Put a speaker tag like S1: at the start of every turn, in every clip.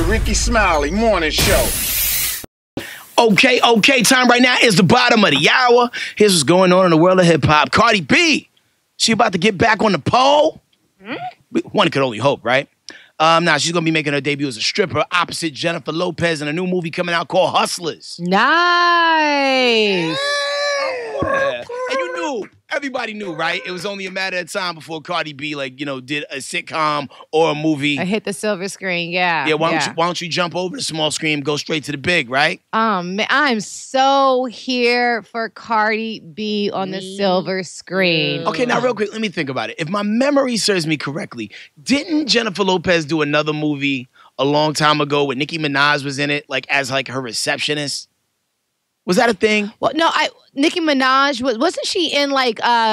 S1: the Rickey Smiley Morning Show.
S2: Okay, time right now is the bottom of the hour. Here's what's going on in the world of hip-hop. Cardi B, she about to get back on the pole? One could only hope, right? Now, she's going to be making her debut as a stripper opposite Jennifer Lopez in a new movie coming out called Hustlers.
S3: Nice.
S2: Yeah. And you knew, everybody knew, right? It was only a matter of time before Cardi B, did a sitcom or a movie.
S3: I hit the silver screen, yeah.
S2: Yeah, why don't you jump over the small screen and go straight to the big, right?
S3: Man, I'm so here for Cardi B on the silver screen.
S2: Okay, now real quick, let me think about it. If my memory serves me correctly, didn't Jennifer Lopez do another movie a long time ago where Nicki Minaj was in it, as her receptionist? Was that a thing?
S3: Well, no, Nicki Minaj wasn't she in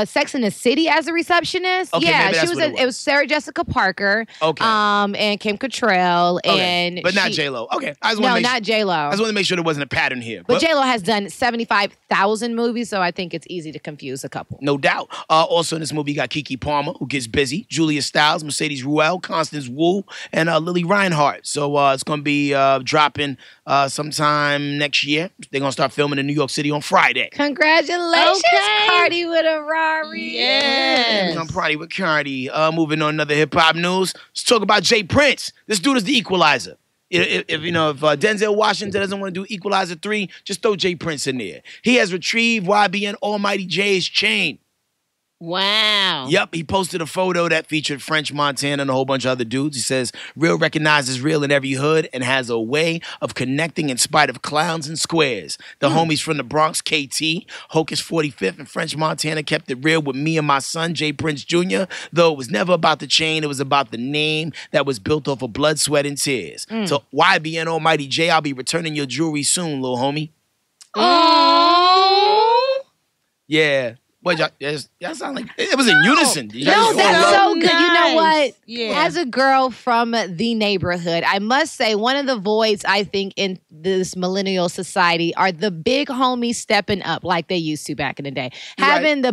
S3: Sex and the City as a receptionist?
S2: Okay,
S3: yeah,
S2: maybe that's
S3: she was.
S2: what
S3: It was Sarah Jessica Parker.
S2: Okay.
S3: And Kim Cattrall, and
S2: but not J Lo. Okay,
S3: not J Lo.
S2: I just want to make sure there wasn't a pattern here.
S3: But J Lo has done 75,000 movies, so I think it's easy to confuse a couple.
S2: No doubt. Also in this movie, you got Keke Palmer, who gets busy, Julia Stiles, Mercedes Ruehl, Constance Wu, and Lily Reinhart. So it's going to be dropping sometime next year. They're going to start filming in New York City on Friday.
S3: Congratulations, Cardi with a Rari.
S2: Yes. I'm Cardi with Cardi. Moving on another hip-hop news. Let's talk about Jay Prince. This dude is the equalizer. If Denzel Washington doesn't want to do Equalizer 3, just throw Jay Prince in there. He has retrieved YBN Almighty Jay's chain.
S4: Wow.
S2: Yep, he posted a photo that featured French Montana and a whole bunch of other dudes. He says, real recognizes real in every hood and has a way of connecting in spite of clowns and squares. The homies from the Bronx, KT, Hocus 45th, and French Montana kept it real with me and my son, Jay Prince Jr., though it was never about the chain, it was about the name that was built off of blood, sweat, and tears. So YBN Almighty Jay, I'll be returning your jewelry soon, little homie.
S3: Oh.
S2: Yeah. What y'all sound like it was in unison.
S3: No, that's so good.
S4: Nice.
S3: You know what?
S4: Yeah.
S3: As a girl from the neighborhood, I must say one of the voids I think in this millennial society are the big homies stepping up like they used to back in the day. Having the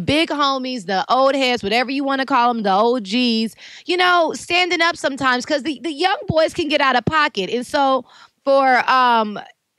S3: big homies, the old heads, whatever you want to call them, the OGs, standing up sometimes because the young boys can get out of pocket. And so for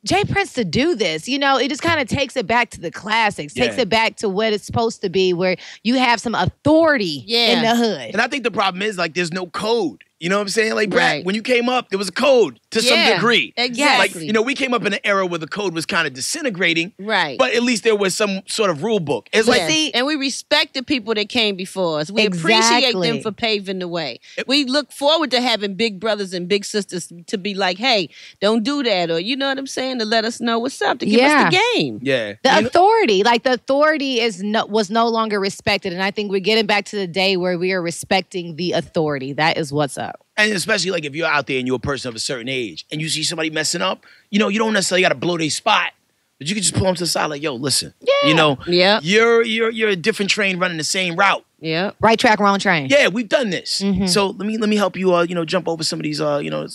S3: Jay Prince to do this, it just kind of takes it back to the classics, takes it back to what it's supposed to be, where you have some authority in the hood.
S2: And I think the problem is there's no code. You know what I'm saying? Brad, when you came up, there was a code to some degree.
S4: Exactly.
S2: We came up in an era where the code was kind of disintegrating.
S4: Right.
S2: But at least there was some sort of rule book. It's
S4: and we respect the people that came before us. We appreciate them for paving the way. We look forward to having big brothers and big sisters to be like, hey, don't do that. Or, you know what I'm saying? To let us know what's up, to give us the game.
S2: Yeah.
S3: The authority, the authority was no longer respected. And I think we're getting back to the day where we are respecting the authority. That is what's up.
S2: And especially if you're out there and you're a person of a certain age and you see somebody messing up, you don't necessarily got to blow their spot, but you can just pull them to the side yo, listen, you're a different train running the same route.
S4: Yeah.
S3: Right track, wrong train.
S2: Yeah, we've done this. So let me help you, jump over some of these,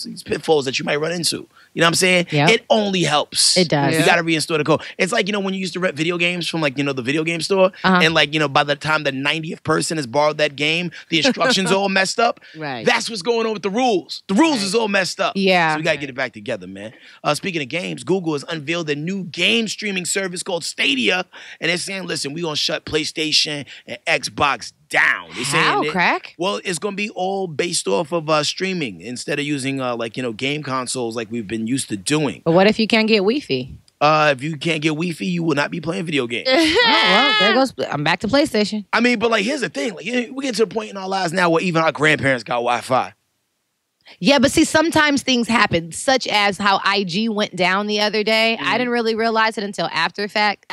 S2: these pitfalls that you might run into. You know what I'm saying?
S3: Yep.
S2: It only helps.
S3: It does.
S2: You got to reinstall the code. It's when you used to rent video games from the video game store, and by the time the 90th person has borrowed that game, the instructions all messed up.
S4: Right.
S2: That's what's going on with the rules. The rules is all messed up.
S3: Yeah.
S2: So we got to get it back together, man. Speaking of games, Google has unveiled a new game streaming service called Stadia, and they're saying, listen, we're going to shut PlayStation and Xbox down.
S3: How, Crack?
S2: Well, it's going to be all based off of streaming instead of using game consoles like we've been used to doing.
S3: But what if you can't get Wi-Fi?
S2: If you can't get Wi-Fi, you will not be playing video games.
S3: Well, there goes. I'm back to PlayStation.
S2: I mean, but here's the thing. We get to the point in our lives now where even our grandparents got Wi-Fi.
S3: Yeah, but see, sometimes things happen, such as how IG went down the other day. I didn't really realize it until after the fact.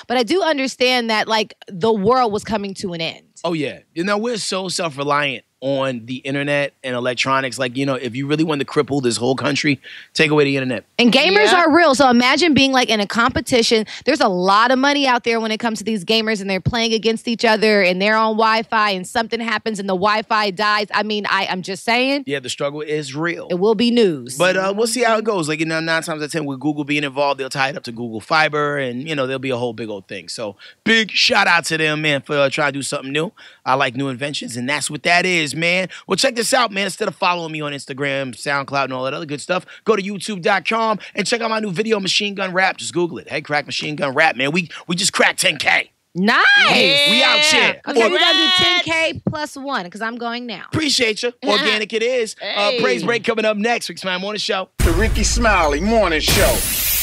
S3: But I do understand that the world was coming to an end.
S2: Oh, yeah. We're so self-reliant on the internet and electronics. If you really want to cripple this whole country, take away the internet.
S3: And gamers are real. So imagine being in a competition. There's a lot of money out there when it comes to these gamers, and they're playing against each other and they're on Wi-Fi and something happens and the Wi-Fi dies. I mean, I'm just saying.
S2: Yeah, the struggle is real.
S3: It will be news.
S2: But we'll see how it goes. 9 times out of 10 with Google being involved, they'll tie it up to Google Fiber and, there'll be a whole big old thing. So big shout out to them, man, for trying to do something new. I like new inventions, and that's what that is. this, man. Well, check this out, man. Instead of following me on Instagram, SoundCloud, and all that other good stuff, go to youtube.com and check out my new video, Machine Gun Rap. Just Google it. Headkrack Machine Gun Rap, man. We just cracked 10K.
S3: Nice.
S2: Yeah. We out here.
S3: Okay, we gotta do 10K plus one because I'm going now.
S2: Appreciate you. Organic it is.
S4: Hey.
S2: Praise break coming up next. Rickey Smiley Morning Show.
S1: The Rickey Smiley Morning Show.